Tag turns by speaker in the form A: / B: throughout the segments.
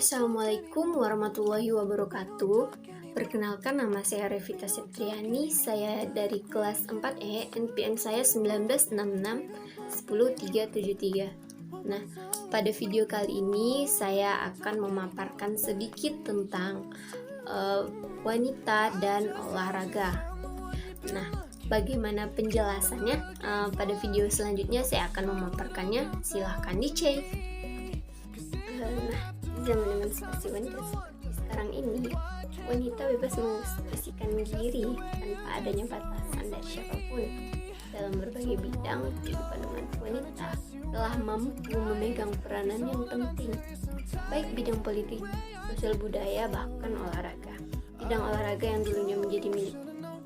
A: Assalamualaikum warahmatullahi wabarakatuh. Perkenalkan, nama saya Revita Septriani. Saya dari kelas 4E, NPM saya 1966 Nah, pada video kali ini saya akan memaparkan sedikit tentang wanita dan olahraga. Nah, bagaimana penjelasannya? Pada video selanjutnya saya akan memaparkannya. Silahkan dicek. Nah, zaman emansipasi wanita seperti sekarang ini, wanita bebas mengekspresikan diri tanpa adanya batasan dari siapapun. Dalam berbagai bidang kehidupan wanita telah mampu memegang peranan yang penting, baik bidang politik, sosial budaya, bahkan olahraga. Bidang olahraga yang dulunya menjadi milik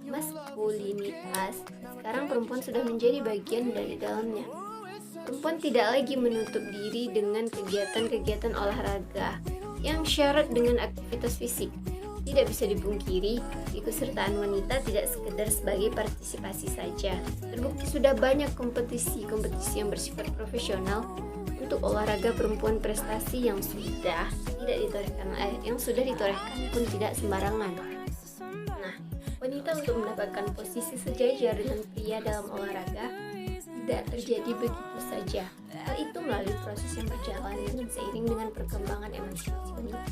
A: maskulinitas, sekarang perempuan sudah menjadi bagian dari dalamnya. Perempuan tidak lagi menutup diri dengan kegiatan-kegiatan olahraga yang syarat dengan aktivitas fisik. Tidak bisa dipungkiri, keikutsertaan wanita tidak sekedar sebagai partisipasi saja. Terbukti sudah banyak kompetisi yang bersifat profesional untuk olahraga perempuan, prestasi yang sudah ditorehkan pun tidak sembarangan. Nah, wanita untuk mendapatkan posisi sejajar dengan pria dalam olahraga tidak terjadi begitu saja. Hal itu melalui proses yang berjalan seiring dengan perkembangan emansipasi wanita.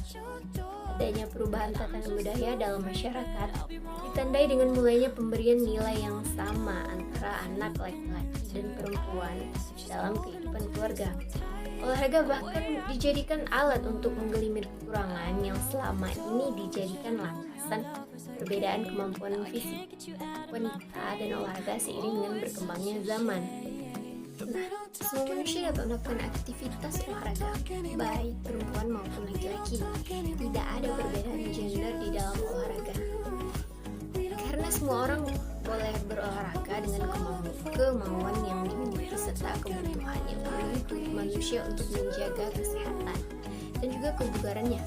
A: Adanya perubahan tatanan budaya dalam masyarakat ditandai dengan mulainya pemberian nilai yang sama antara anak laki-laki dan perempuan dalam kehidupan keluarga. Olahraga bahkan dijadikan alat untuk menggelimir kekurangan yang selama ini dijadikan landasan perbedaan kemampuan fisik wanita dan olahraga seiring dengan berkembangnya zaman. Nah, semua manusia dapat melakukan aktivitas olahraga, baik perempuan maupun laki-laki. Tidak ada perbedaan gender di dalam olahraga, karena semua orang boleh berolahraga dengan kemauan yang dimiliki serta kebutuhan yang perlu tubuh manusia untuk menjaga kesehatan dan juga kebugarannya.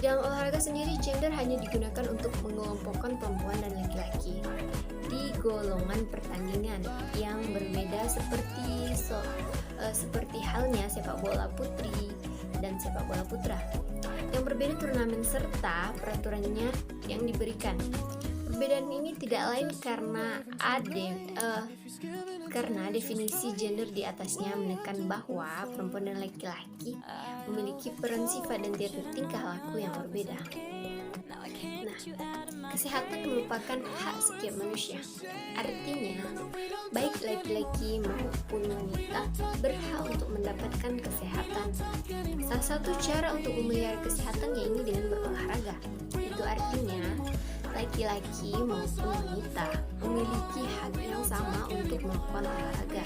A: Dalam olahraga sendiri, gender hanya digunakan untuk mengelompokkan perempuan dan laki-laki di golongan pertandingan yang berbeda seperti halnya sepak bola putri dan sepak bola putra. Yang berbeda turnamen serta peraturannya yang diberikan. Perbedaan ini tidak lain karena definisi gender di atasnya menekan bahwa perempuan dan laki-laki memiliki peran, sifat, dan tingkah laku yang berbeda. Nah, kesehatan merupakan hak setiap manusia. Artinya, baik laki-laki maupun wanita berhak untuk mendapatkan kesehatan. Salah satu cara untuk memelihara kesehatan yaitu dengan berolahraga. Itu artinya, laki-laki maupun wanita memiliki hak yang sama untuk melakukan olahraga.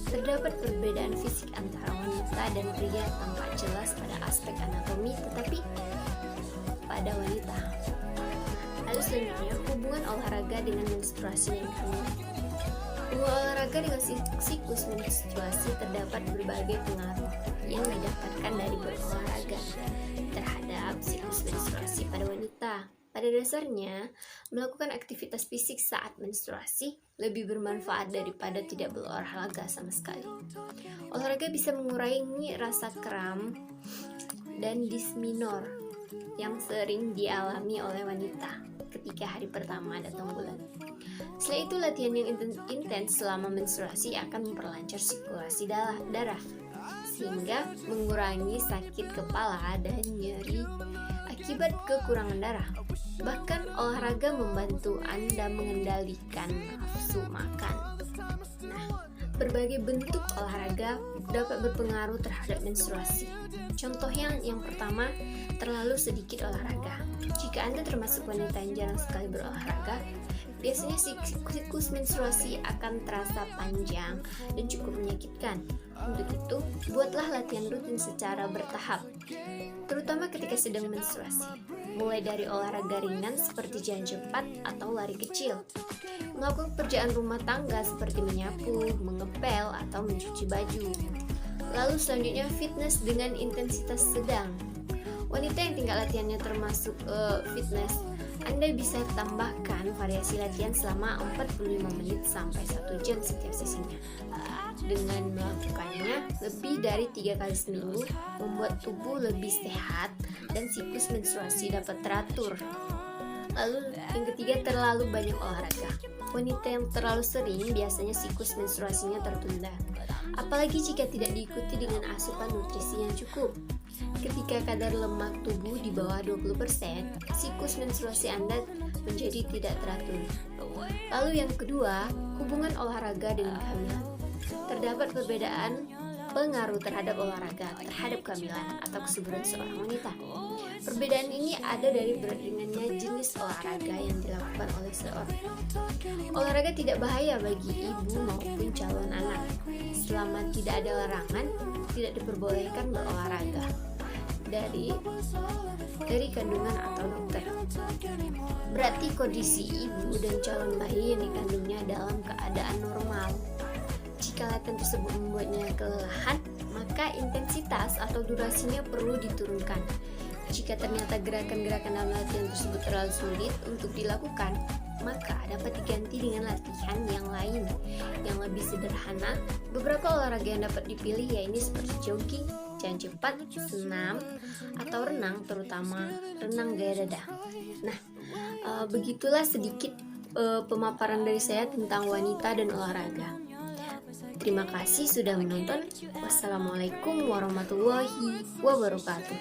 A: Terdapat perbedaan fisik antara wanita dan pria tampak jelas pada aspek anatomi, tetapi pada wanita. Lalu selanjutnya, hubungan olahraga dengan menstruasi dan hamil. Hubungan olahraga dengan siklus menstruasi terdapat berbagai pengaruh yang didapatkan dari berolahraga terhadap siklus menstruasi pada wanita. Pada dasarnya, melakukan aktivitas fisik saat menstruasi lebih bermanfaat daripada tidak berolahraga sama sekali. Olahraga bisa mengurangi rasa kram dan disminor yang sering dialami oleh wanita ketika hari pertama datang bulan. Setelah itu, latihan yang intens selama menstruasi akan memperlancar sirkulasi darah, sehingga mengurangi sakit kepala dan nyeri akibat kekurangan darah. Bahkan olahraga membantu Anda mengendalikan nafsu makan. Nah, berbagai bentuk olahraga dapat berpengaruh terhadap menstruasi. Contohnya yang pertama, terlalu sedikit olahraga. Jika Anda termasuk wanita yang jarang sekali berolahraga, biasanya siklus menstruasi akan terasa panjang dan cukup menyakitkan. Untuk itu, buatlah latihan rutin secara bertahap, terutama ketika sedang menstruasi. Mulai dari olahraga ringan seperti jalan cepat atau lari kecil, melakukan pekerjaan rumah tangga seperti menyapu, mengepel, atau mencuci baju. Lalu selanjutnya, fitness dengan intensitas sedang. Wanita yang tingkat latihannya termasuk fitness, Anda bisa tambahkan variasi latihan selama 45 menit sampai 1 jam setiap sesinya. dengan melakukannya lebih dari 3 kali seminggu, membuat tubuh lebih sehat dan siklus menstruasi dapat teratur. Lalu yang ketiga, terlalu banyak olahraga. Wanita yang terlalu sering biasanya siklus menstruasinya tertunda, apalagi jika tidak diikuti dengan asupan nutrisi yang cukup. Ketika kadar lemak tubuh di bawah 20%, siklus menstruasi Anda menjadi tidak teratur. Lalu yang kedua, hubungan olahraga dengan kehamilan. Terdapat perbedaan pengaruh terhadap olahraga terhadap kehamilan atau kesuburan seorang wanita. Perbedaan ini ada dari berat ringannya jenis olahraga yang dilakukan oleh seorang. Olahraga tidak bahaya bagi ibu maupun calon anak. Selama tidak ada larangan, tidak diperbolehkan berolahraga dari kandungan atau dokter. Berarti kondisi ibu dan calon bayi yang dikandungnya dalam keadaan normal. Jika latihan tersebut membuatnya kelelahan, maka intensitas atau durasinya perlu diturunkan. Jika ternyata gerakan-gerakan dalam latihan tersebut terlalu sulit untuk dilakukan, maka dapat diganti dengan latihan yang lain yang lebih sederhana. Beberapa olahraga yang dapat dipilih yaitu seperti jogging, jalan cepat, senam, atau renang, terutama renang gaya dada. Nah, begitulah sedikit pemaparan dari saya tentang wanita dan olahraga. Terima kasih sudah menonton. Wassalamualaikum warahmatullahi wabarakatuh.